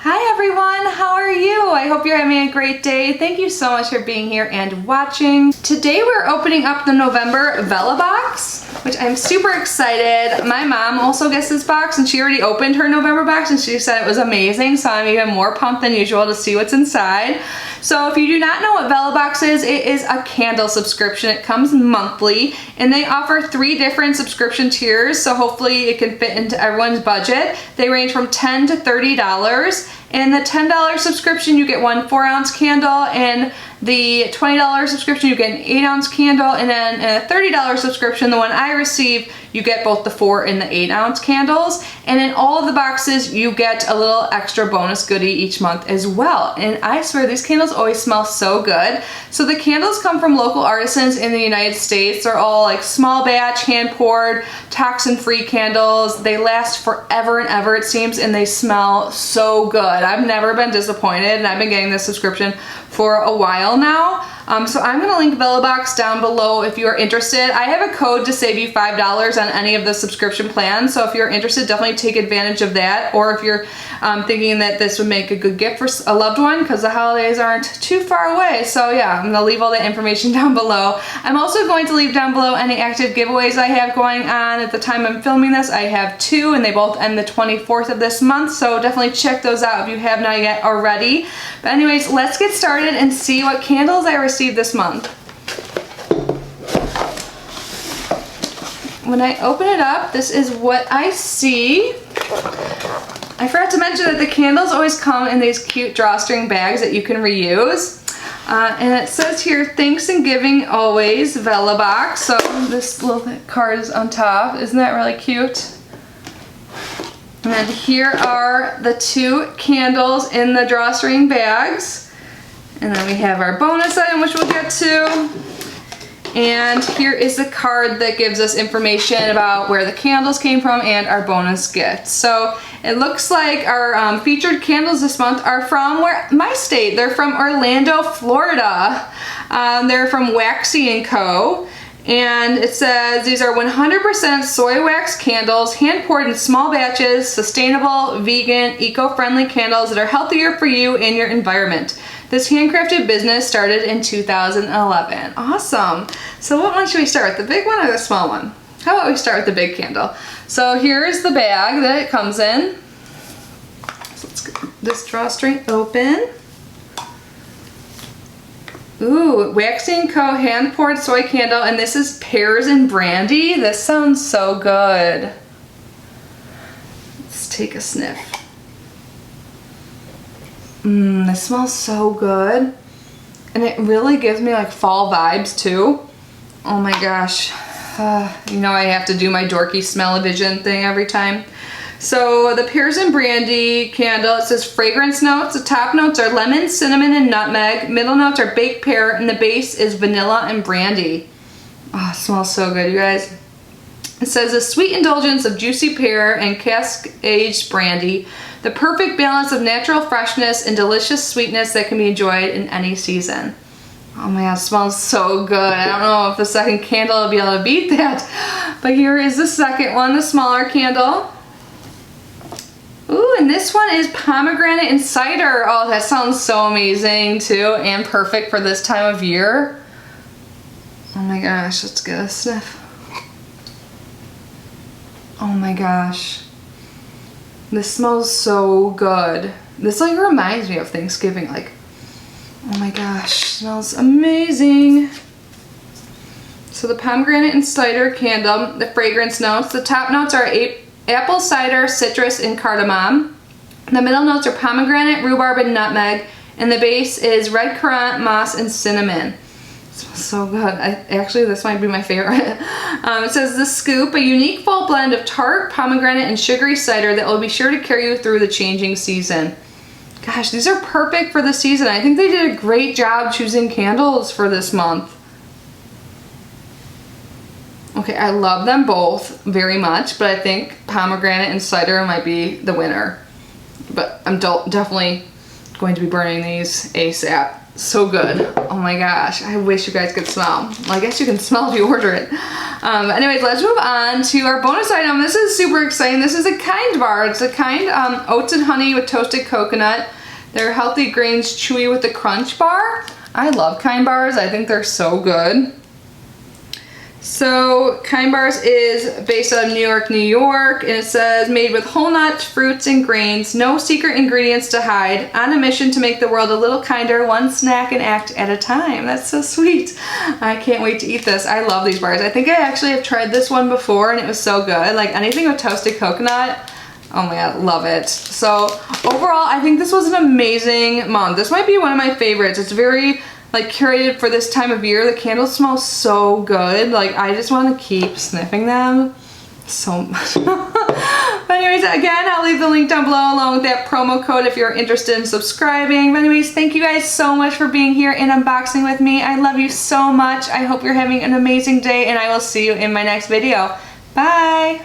Hi everyone, how are you? I hope you're having a great day. Thank you so much for being here and watching. Today we're opening up the November Vellabox, which I'm super excited. My mom also gets this box and she already opened her November box and she said it was amazing, so I'm even more pumped than usual to see what's inside. So if you do not know what Vellabox is, it is a candle subscription. It comes monthly and they offer 3 different subscription tiers, so hopefully it can fit into everyone's budget. They range from $10 to $30. And the $10 subscription, you get one 4-ounce candle, and the $20 subscription, you get an 8-ounce candle, and then a $30 subscription, the one I received, you get both the 4 and the 8-ounce candles. And in all of the boxes, you get a little extra bonus goodie each month as well. And I swear, these candles always smell so good. So the candles come from local artisans in the United States. They're all like small batch, hand-poured, toxin-free candles. They last forever and ever, it seems, and they smell so good. I've never been disappointed, and I've been getting this subscription for a while now. So I'm gonna link Vellabox down below if you're interested. I have a code to save you $5 on any of the subscription plans, so if you're interested, definitely take advantage of that. Or if you're thinking that this would make a good gift for a loved one, because the holidays aren't too far away. So yeah, I'm gonna leave all that information down below. I'm also going to leave down below any active giveaways I have going on. At the time I'm filming this, I have 2, and they both end the 24th of this month, so definitely check those out if you have not yet already. But anyways, let's get started and see what candles I received this month. When I open it up, this is what I see. I forgot to mention that the candles always come in these cute drawstring bags that you can reuse. And it says here, thanks and giving always, Vellabox. So this little card is on top. Isn't that really cute? And here are the 2 candles in the drawstring bags. And then we have our bonus item, which we'll get to. And here is the card that gives us information about where the candles came from and our bonus gift. So it looks like our featured candles this month are from my state. They're from Orlando, Florida. They're from Waxy & Co. And it says these are 100% soy wax candles, hand poured in small batches, sustainable, vegan, eco-friendly candles that are healthier for you and your environment. This handcrafted business started in 2011. Awesome. So what one should we start with, the big one or the small one? How about we start with the big candle? So here's the bag that it comes in. So let's get this drawstring open. Ooh, Waxy & Co. hand-poured soy candle, and this is pears and brandy. This sounds so good. Let's take a sniff. This smells so good. And it really gives me like fall vibes too. Oh my gosh. You know I have to do my dorky smell-o-vision thing every time. So the pears and brandy candle, it says fragrance notes. The top notes are lemon, cinnamon, and nutmeg. Middle notes are baked pear, and the base is vanilla and brandy. Oh, it smells so good, you guys. It says a sweet indulgence of juicy pear and cask-aged brandy. The perfect balance of natural freshness and delicious sweetness that can be enjoyed in any season. Oh my god, it smells so good. I don't know if the second candle will be able to beat that. But here is the second one, the smaller candle. Ooh, and this one is pomegranate and cider. Oh, that sounds so amazing too, and perfect for this time of year. Oh my gosh, let's get a sniff. Oh my gosh. This smells so good. This like reminds me of Thanksgiving, like, oh my gosh, smells amazing. So the pomegranate and cider candle, the fragrance notes, the top notes are apple cider, citrus, and cardamom. The middle notes are pomegranate, rhubarb, and nutmeg, and the base is red currant, moss, and cinnamon. It smells so good. Actually, this might be my favorite. It says the scoop, a unique fall blend of tart, pomegranate, and sugary cider that will be sure to carry you through the changing season. Gosh, these are perfect for the season. I think they did a great job choosing candles for this month. Okay, I love them both very much, but I think pomegranate and cider might be the winner. But I'm definitely going to be burning these ASAP. So good. Oh my gosh, I wish you guys could smell. Well, I guess you can smell if you order it. Anyways, let's move on to our bonus item. This is super exciting. This is a Kind bar. It's a Kind oats and honey with toasted coconut. They're healthy grains, chewy with the crunch bar. I love Kind bars. I think they're so good. So Kind bars is based out of New York, and it says made with whole nuts, fruits, and grains, no secret ingredients to hide, on a mission to make the world a little kinder, one snack and act at a time. That's so sweet. I can't wait to eat this. I love these bars. I think I actually have tried this one before and it was so good. Like anything with toasted coconut, oh my god, love it. So overall, I think this was an amazing month. This might be one of my favorites. It's very like curated for this time of year. The candles smell so good. Like I just want to keep sniffing them so much. But anyways, again, I'll leave the link down below along with that promo code if you're interested in subscribing. But anyways, thank you guys so much for being here and unboxing with me. I love you so much. I hope you're having an amazing day, and I will see you in my next video. Bye!